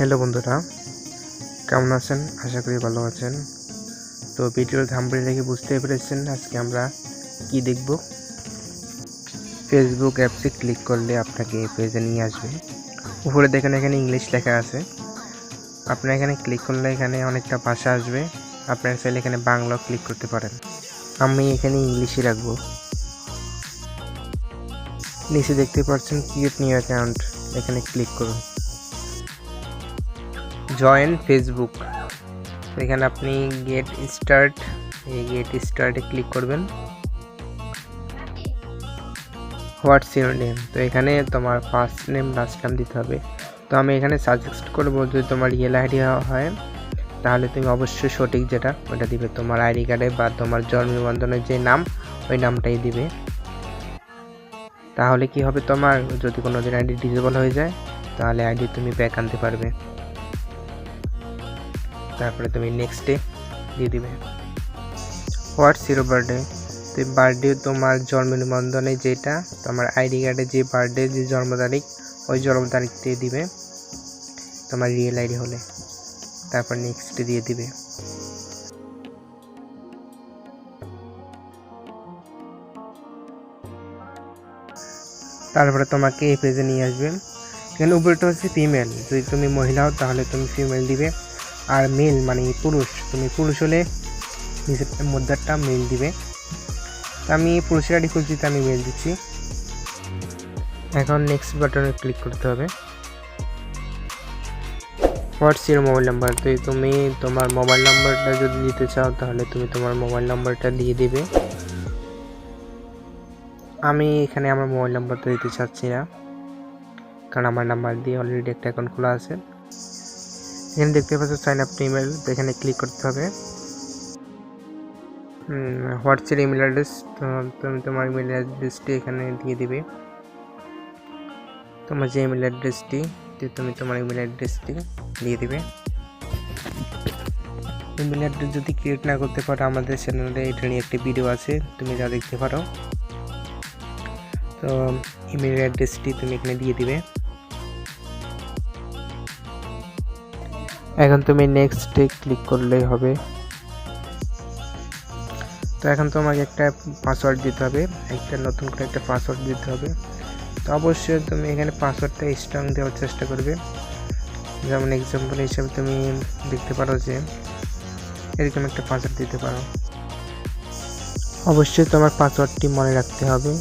Hello বন্ধুরা, কেমন আছেন? আশা করি ভালো আছেন। তো ভিডিওর থাম্বনেল দেখে বুঝতে পেরেছেন আজকে আমরা কি দেখব। ফেসবুক অ্যাপসে ক্লিক করলে আপনাকে এই পেজে নিয়ে আসবে। উপরে দেখেন এখানে ইংলিশ লেখা আছে। আপনারা এখানে ক্লিক করলে এখানে অনেকটা ভাষা আসবে। আপনারা চাইলে এখানে বাংলাও ক্লিক করতে পারেন। আমি এখানে ইংলিশই রাখবো। নিচে দেখতে পাচ্ছেন ক্রিয়েট নিউ অ্যাকাউন্ট, এখানে ক্লিক করুন। জয়েন ফেসবুক, এখানে আপনি গেট স্টার্টে ক্লিক করবেন। হোয়াটস ইউর নেম, তো এখানে তোমার ফার্স্ট নেম লাস্ট নেম দিতে হবে। তো আমি এখানে সাজেস্ট করব যদি তোমার রিয়েল আইডি হয় তাহলে তুমি অবশ্যই সঠিক যেটা ওটা দিবে, তোমার আইডি কার্ডে বা তোমার জন্ম নিবন্ধনের যে নাম ওই নামটাই দিবে। তাহলে কি হবে, তোমার যদি কোনো দিন আইডি ডিসেবল হয়ে যায় তাহলে আইডি তুমি ব্যাক আনতে পারবে। তারপরে তুমি নেক্সটে দিয়ে দিবে। হোয়াটস ইউর বার্থডে, তো বার্থডে তোমার জন্ম নিবন্ধনে যেটা তোমার আইডি কার্ডে যে বার্থডে যে জন্ম তারিখ ওই জন্ম তারিখ দিয়ে দিবে তোমার রিয়েল আইডি হলে। তারপর নেক্সটে দিয়ে দিবে। তারপরে তোমাকে এই পেজে নিয়ে আসবে। এখানে উপরেটা হচ্ছে ফিমেল, যদি তুমি মহিলা হও তাহলে তুমি ফিমেল দিবে, আর মেল মানে পুরুষ, তুমি পুরুষ হলে নিচের মধ্যেরটা মেল দিবে। আমি পুরুষের আইডি খুলছি, তো আমি মেল দিচ্ছি। এখন নেক্সট বাটনে ক্লিক করতে হবে। হোয়াটস ইউর মোবাইল নাম্বার, তো তুমি তোমার মোবাইল নাম্বারটা যদি দিতে চাও তাহলে তুমি তোমার মোবাইল নাম্বারটা দিয়ে দিবে। আমি এখানে আমার মোবাইল নাম্বারটা দিতে চাচ্ছি না, কারণ আমার নাম্বার দিয়ে অলরেডি একটা অ্যাকাউন্ট খোলা আছে। এখানে দেখতে পাচ্ছ সাইন আপ টু ইমেল, তো এখানে ক্লিক করতে হবে। হোয়াটস ইউর ইমেল অ্যাড্রেস, তো তুমি তোমার ইমেল অ্যাড্রেসটি এখানে দিয়ে দিবে। তোমার যে ইমেল অ্যাড্রেসটি তুমি তোমার ইমেল অ্যাড্রেসটি দিয়ে দিবে। ইমেল অ্যাড্রেস যদি ক্রিয়েট না করতে পারো আমাদের চ্যানেলে এটা নিয়ে একটি ভিডিও আছে, তুমি যা দেখতে পারো। তো ইমেল অ্যাড্রেসটি তুমি এখানে দিয়ে দিবে। এখন তুমি নেক্সটে ক্লিক করলেই হবে। তো এখন তোমাকে একটা পাসওয়ার্ড দিতে হবে, একটা নতুন করে একটা পাসওয়ার্ড দিতে হবে। তো অবশ্যই তুমি এখানে পাসওয়ার্ডটা স্ট্রং দেওয়ার চেষ্টা করবে। যেমন এক্সাম্পল হিসাবে তুমি দেখতে পারো যে এরকম একটা পাসওয়ার্ড দিতে পারো। অবশ্যই তোমার পাসওয়ার্ডটি মনে রাখতে হবে।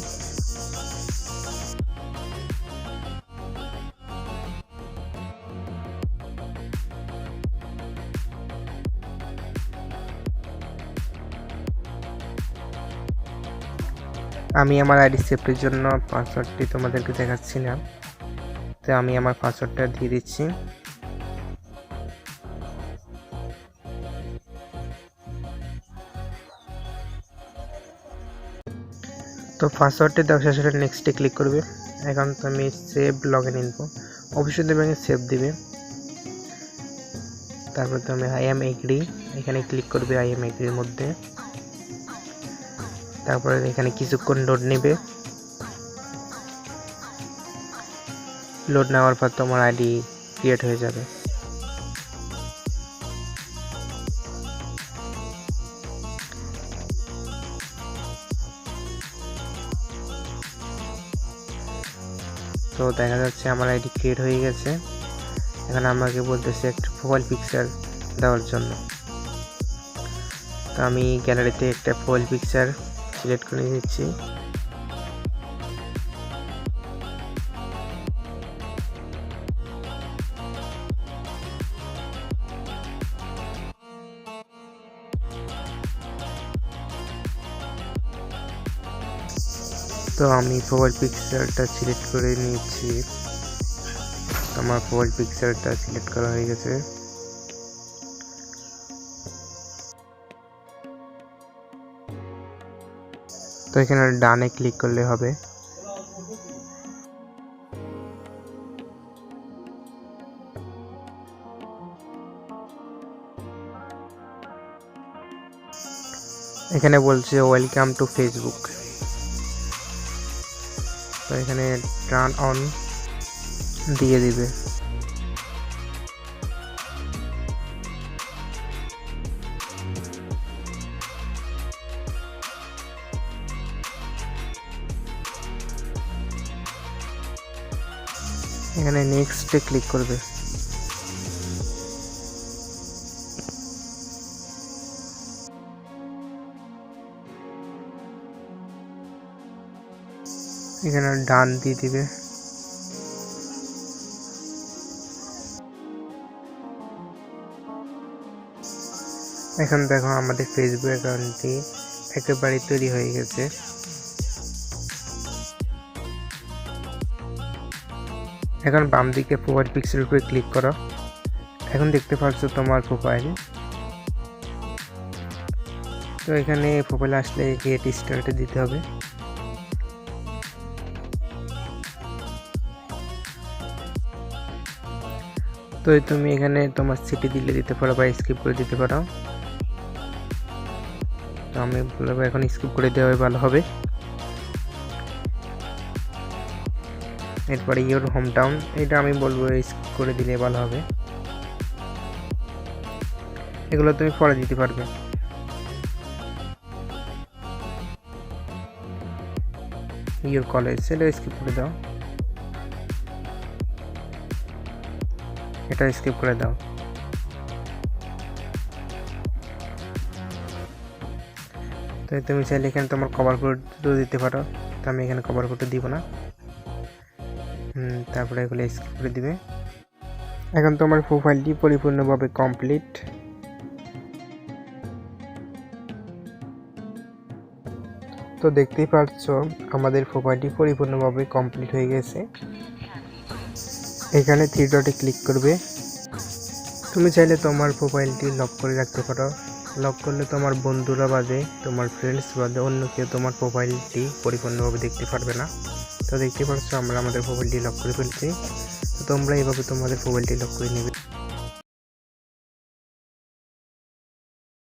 আমি আমার আইডি সেফটির জন্য পাসওয়ার্ডটি তোমাদেরকে দেখাচ্ছি না, তো আমি আমার পাসওয়ার্ডটা দিয়ে দিচ্ছি। তো পাসওয়ার্ডটি দেওয়া শেষ হলে নেক্সটে ক্লিক করবে। এখন তুমি সেভ লগ ইন ইনফো, অবশ্যই তুমি সেভ দিবে। তারপর তুমি আই এম এগ্রি, এখানে ক্লিক করবে আই এম এগ্রির মধ্যে। তারপরে এখানে কিছুক্ষণ লোড নেবে। লোড নেওয়ার পর তোমার আইডি ক্রিয়েট হয়ে যাবে। তো দেখা যাচ্ছে আমার আইডি ক্রিয়েট হয়ে গেছে। এখন আমাকে বলতেছে একটা প্রোফাইল পিকচার দেওয়ার জন্য। তো আমি গ্যালারিতে একটা প্রোফাইল পিকচার সিলেক্ট করে নিচ্ছি। তো আমি প্রোফাইল পিকচারটা সিলেক্ট করে নিচ্ছি। আমার প্রোফাইল পিকচারটা সিলেক্ট করা হয়ে গেছে। তো এখানে ডানে ক্লিক করলে হবে। এখানে বলছে ওয়েলকাম টু ফেসবুক, তো এখানে টার্ন অন দিয়ে দিবে। এখানে নেক্সটে ক্লিক করবে। এখানে ডান দিয়ে দিবে। এখন দেখো আমাদের ফেসবুক অ্যাকাউন্টটি একেবারে তৈরি হয়ে গেছে। এখন বাম দিকে প্রোফাইল পিকচারের উপরে ক্লিক করো। এখন দেখতে পাচ্ছ তোমার প্রোফাইল। তো এখানে প্রোফাইল আসলে গেট স্টার্টে দিতে হবে। তো তুমি এখানে তোমার সিটি দিলে দিতে পারো বা স্কিপ করে দিতে পারো। তো আমি বলবো এখন স্কিপ করে দেওয়া ভালো হবে। এরপরে ইওর হোম টাউন, এটা আমি বলবো স্কিপ করে দিলে ভালো হবে। এগুলো তুমি পরে দিতে পারবে। ইওর কলেজ, সেটা স্কিপ করে দাও, এটা স্কিপ করে দাও। তো তুমি চাইলে এখানে তোমার কভার ফটো দিতে পারো। তো আমি এখানে কভার ফটো দিব না। তারপরে এগুলো স্কিপ করে দিবে। এখন তোমার প্রোফাইলটি পরিপূর্ণভাবে কমপ্লিট। তো দেখতেই পাচ্ছ আমাদের প্রোফাইলটি পরিপূর্ণভাবে কমপ্লিট হয়ে গেছে। এখানে থ্রি ডটে ক্লিক করবে। তুমি চাইলে তোমার প্রোফাইলটি লক করে রাখতে পারো। লক করলে তোমার বন্ধুরা বাদে, তোমার ফ্রেন্ডস বাদে অন্য কেউ তোমার প্রোফাইলটি পরিপূর্ণভাবে দেখতে পারবে না। তো দেখতে পাচ্ছ আমরা আমাদের প্রোফাইলটি লক করে ফেলছি। তো তোমরা এইভাবে তোমাদের প্রোফাইলটি লক করে নেবে।